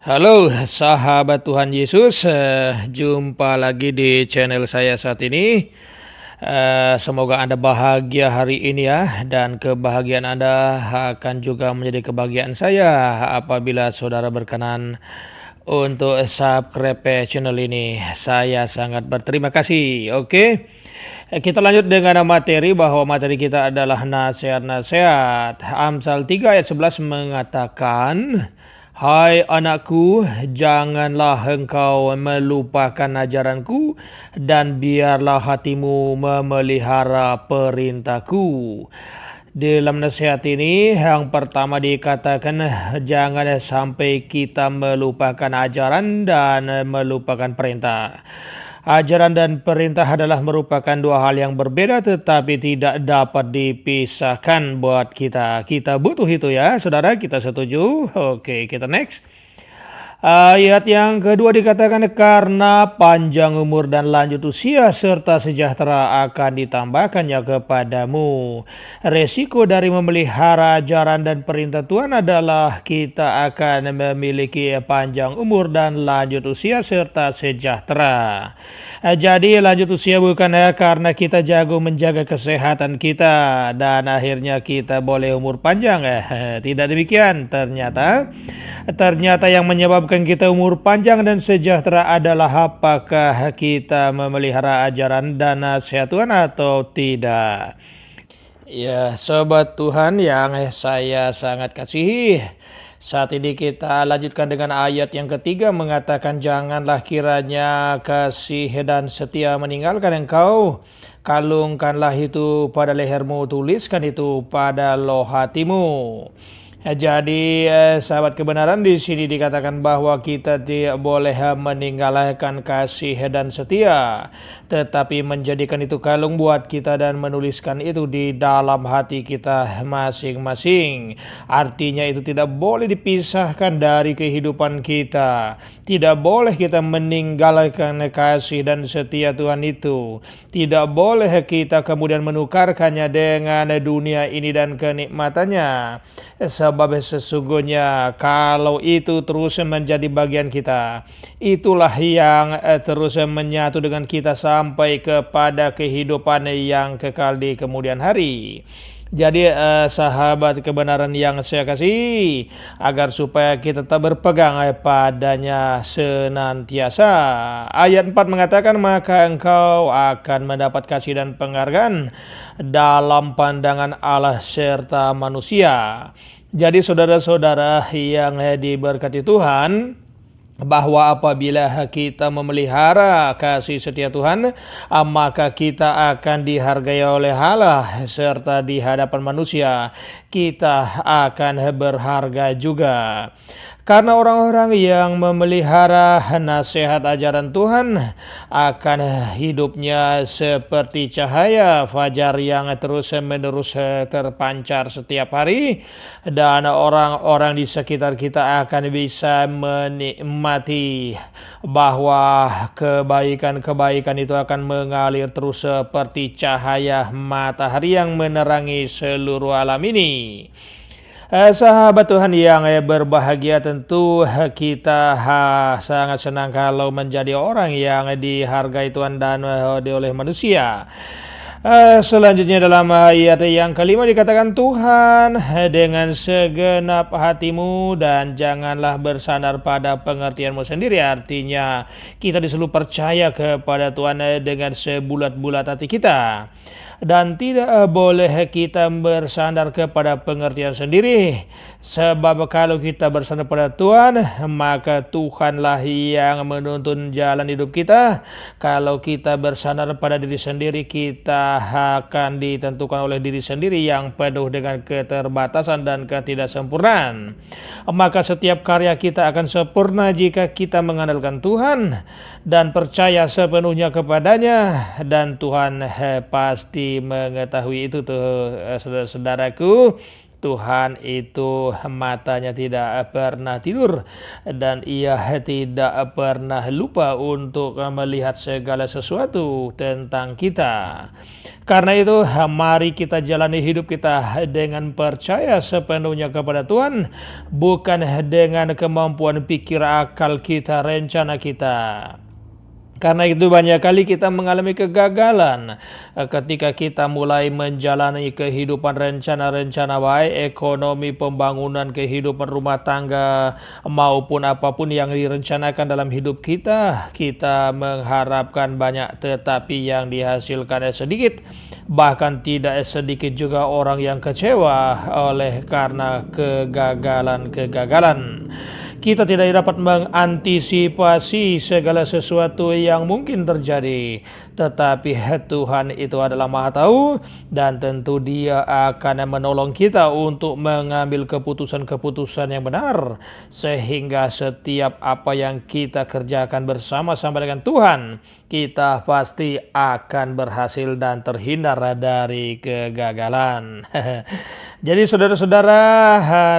Halo sahabat Tuhan Yesus, jumpa lagi di channel saya saat ini. Semoga Anda bahagia hari ini ya, dan kebahagiaan Anda akan juga menjadi kebahagiaan saya apabila saudara berkenan untuk subscribe channel ini. Saya sangat berterima kasih. Oke, kita lanjut dengan materi, bahwa materi kita adalah nasihat-nasihat. Amsal 3 ayat 11 mengatakan, "Hai anakku, janganlah engkau melupakan ajaranku, dan biarlah hatimu memelihara perintahku." Dalam nasihat ini, yang pertama dikatakan, jangan sampai kita melupakan ajaran dan melupakan perintah. Ajaran dan perintah adalah merupakan dua hal yang berbeda tetapi tidak dapat dipisahkan buat kita. Kita butuh itu ya, saudara, kita setuju? Oke, kita next. Ayat yang kedua dikatakan, karena panjang umur dan lanjut usia serta sejahtera akan ditambahkannya kepadamu. Resiko dari memelihara ajaran dan perintah Tuhan adalah kita akan memiliki panjang umur dan lanjut usia serta sejahtera. Jadi lanjut usia bukan karena kita jago menjaga kesehatan kita dan akhirnya kita boleh umur panjang. Tidak demikian. Ternyata yang menyebabkan kita umur panjang dan sejahtera adalah apakah kita memelihara ajaran dan nasihat Tuhan atau tidak. Ya, sobat Tuhan yang saya sangat kasihi, saat ini kita lanjutkan dengan ayat yang ketiga mengatakan, janganlah kiranya kasih dan setia meninggalkan engkau. Kalungkanlah itu pada lehermu, tuliskan itu pada loh hatimu. Jadi sahabat kebenaran, di sini dikatakan bahwa kita tidak boleh meninggalkan kasih dan setia, tetapi menjadikan itu kalung buat kita dan menuliskan itu di dalam hati kita masing-masing. Artinya itu tidak boleh dipisahkan dari kehidupan kita. Tidak boleh kita meninggalkan kasih dan setia Tuhan itu. Tidak boleh kita kemudian menukarkannya dengan dunia ini dan kenikmatannya. Sebab sesungguhnya kalau itu terus menjadi bagian kita, itulah yang terus menyatu dengan kita sampai kepada kehidupan yang kekal di kemudian hari. Jadi sahabat kebenaran yang saya kasih, agar supaya kita tetap berpegang padanya senantiasa. Ayat 4 mengatakan, maka engkau akan mendapat kasih dan penghargaan dalam pandangan Allah serta manusia. Jadi saudara-saudara yang diberkati Tuhan, bahwa apabila kita memelihara kasih setia Tuhan, maka kita akan dihargai oleh Allah serta di hadapan manusia kita akan berharga juga. Karena orang-orang yang memelihara nasihat ajaran Tuhan akan hidupnya seperti cahaya fajar yang terus-menerus terpancar setiap hari, dan orang-orang di sekitar kita akan bisa menikmati bahwa kebaikan-kebaikan itu akan mengalir terus seperti cahaya matahari yang menerangi seluruh alam ini. Sahabat Tuhan yang berbahagia, tentu kita sangat senang kalau menjadi orang yang dihargai Tuhan dan oleh manusia. Selanjutnya dalam ayat yang kelima dikatakan, Tuhan dengan segenap hatimu dan janganlah bersandar pada pengertianmu sendiri. Artinya kita disuruh percaya kepada Tuhan dengan sebulat-bulat hati kita. Dan tidak boleh kita bersandar kepada pengertian sendiri. Sebab kalau kita bersandar pada Tuhan, maka Tuhanlah yang menuntun jalan hidup kita. Kalau kita bersandar pada diri sendiri, kita akan ditentukan oleh diri sendiri yang penuh dengan keterbatasan dan ketidaksempurnaan. Maka setiap karya kita akan sempurna jika kita mengandalkan Tuhan dan percaya sepenuhnya kepadanya. Dan Tuhan pasti mengetahui itu tuh saudara-saudaraku. Tuhan itu matanya tidak pernah tidur dan ia tidak pernah lupa untuk melihat segala sesuatu tentang kita. Karena itu, mari kita jalani hidup kita dengan percaya sepenuhnya kepada Tuhan, bukan dengan kemampuan pikir akal kita, rencana kita. Karena itu banyak kali kita mengalami kegagalan ketika kita mulai menjalani kehidupan rencana-rencana baik, ekonomi, pembangunan, kehidupan rumah tangga, maupun apapun yang direncanakan dalam hidup kita. Kita mengharapkan banyak tetapi yang dihasilkan sedikit. Bahkan tidak sedikit juga orang yang kecewa oleh karena kegagalan-kegagalan. Kita tidak dapat mengantisipasi segala sesuatu yang mungkin terjadi. Tetapi Tuhan itu adalah Maha Tahu dan tentu Dia akan menolong kita untuk mengambil keputusan-keputusan yang benar. Sehingga setiap apa yang kita kerjakan bersama-sama dengan Tuhan, kita pasti akan berhasil dan terhindar dari kegagalan. Jadi saudara-saudara,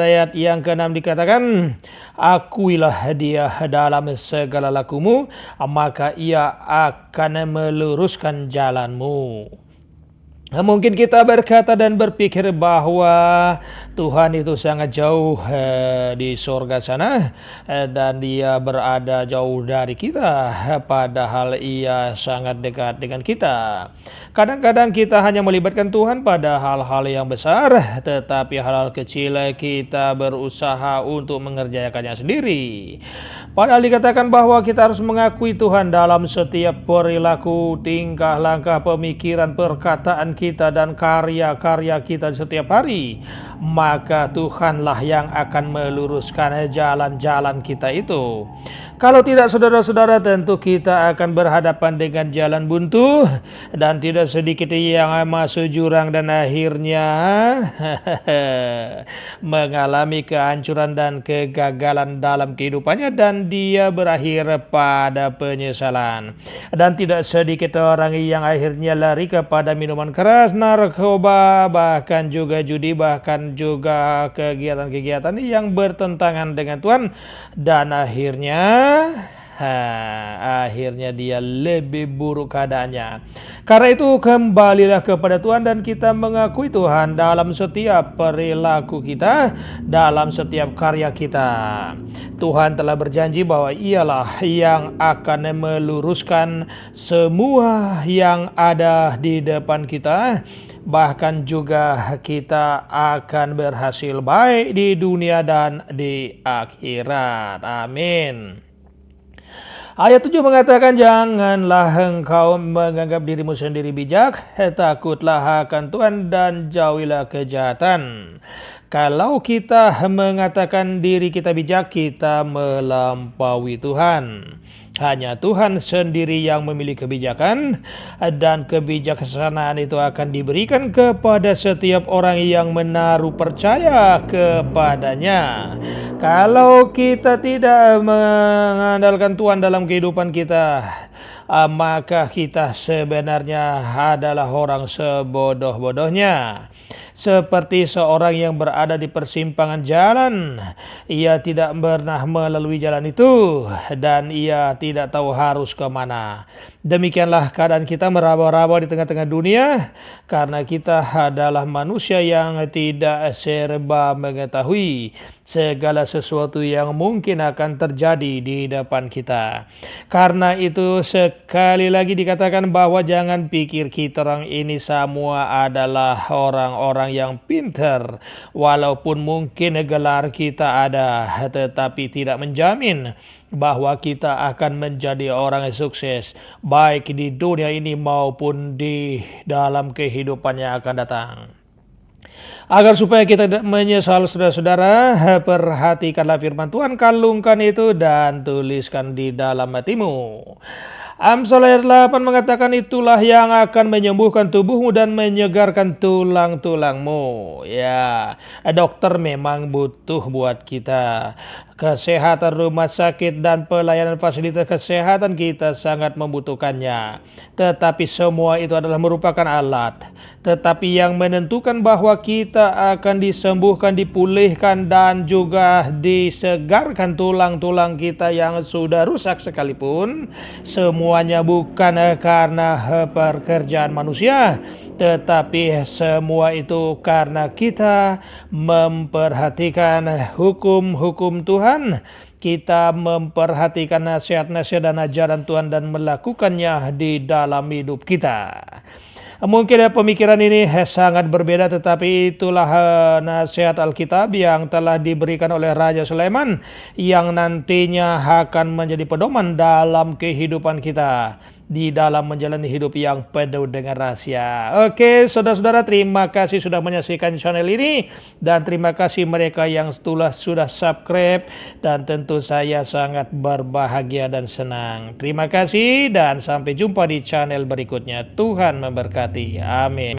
ayat yang ke-6 dikatakan, akuilah Dia dalam segala lakumu, maka Ia akan meluruskan jalanmu. Mungkin kita berkata dan berpikir bahwa Tuhan itu sangat jauh di sorga sana dan Dia berada jauh dari kita, padahal Ia sangat dekat dengan kita. Kadang-kadang kita hanya melibatkan Tuhan pada hal-hal yang besar, tetapi hal-hal kecil kita berusaha untuk mengerjakannya sendiri. Padahal dikatakan bahwa kita harus mengakui Tuhan dalam setiap perilaku, tingkah, langkah, pemikiran, perkataan kita dan karya-karya kita setiap hari. Maka Tuhanlah yang akan meluruskan jalan-jalan kita itu. Kalau tidak, saudara-saudara, tentu kita akan berhadapan dengan jalan buntu dan tidak sedikit yang masuk jurang dan akhirnya mengalami kehancuran dan kegagalan dalam kehidupannya dan dia berakhir pada penyesalan. Dan tidak sedikit orang yang akhirnya lari kepada minuman keras, narkoba, bahkan juga judi, bahkan juga kegiatan-kegiatan yang bertentangan dengan Tuhan dan akhirnya dia lebih buruk keadaannya. Karena itu kembalilah kepada Tuhan dan kita mengakui Tuhan dalam setiap perilaku kita, dalam setiap karya kita. Tuhan telah berjanji bahwa Ialah yang akan meluruskan semua yang ada di depan kita. Bahkan juga kita akan berhasil baik di dunia dan di akhirat. Amin. Ayat 7 mengatakan, janganlah engkau menganggap dirimu sendiri bijak, takutlah akan Tuhan dan jauhilah kejahatan. Kalau kita mengatakan diri kita bijak, kita melampaui Tuhan. Hanya Tuhan sendiri yang memiliki kebijakan dan kebijaksanaan itu akan diberikan kepada setiap orang yang menaruh percaya kepadanya. Kalau kita tidak mengandalkan Tuhan dalam kehidupan kita, maka kita sebenarnya adalah orang sebodoh-bodohnya. Seperti seorang yang berada di persimpangan jalan, ia tidak pernah melalui jalan itu dan ia tidak tahu harus kemana. Demikianlah keadaan kita meraba-raba di tengah-tengah dunia karena kita adalah manusia yang tidak serba mengetahui segala sesuatu yang mungkin akan terjadi di depan kita. Karena itu sekali lagi dikatakan bahwa jangan pikir kita orang ini semua adalah orang-orang yang pintar. Walaupun mungkin gelar kita ada, tetapi tidak menjamin bahwa kita akan menjadi orang yang sukses baik di dunia ini maupun di dalam kehidupan yang akan datang. Agar supaya kita tidak menyesal, saudara-saudara, perhatikanlah firman Tuhan, kalungkan itu dan tuliskan di dalam hatimu. Amsal ayat 8 mengatakan itulah yang akan menyembuhkan tubuhmu dan menyegarkan tulang-tulangmu. Ya, dokter memang butuh buat kita. Kesehatan rumah sakit dan pelayanan fasilitas kesehatan kita sangat membutuhkannya. Tetapi semua itu adalah merupakan alat. Tetapi yang menentukan bahwa kita akan disembuhkan, dipulihkan, dan juga disegarkan tulang-tulang kita yang sudah rusak sekalipun, semuanya bukan karena pekerjaan manusia, tetapi semua itu karena kita memperhatikan hukum-hukum Tuhan. Kita memperhatikan nasihat-nasihat dan ajaran Tuhan dan melakukannya di dalam hidup kita. Mungkin pemikiran ini sangat berbeda, tetapi itulah nasihat Alkitab yang telah diberikan oleh Raja Sulaiman yang nantinya akan menjadi pedoman dalam kehidupan kita di dalam menjalani hidup yang penuh dengan rahasia. Oke, saudara-saudara, terima kasih sudah menyaksikan channel ini dan terima kasih mereka yang sudah subscribe, dan tentu saya sangat berbahagia dan senang. Terima kasih dan sampai jumpa di channel berikutnya. Tuhan memberkati. Amin.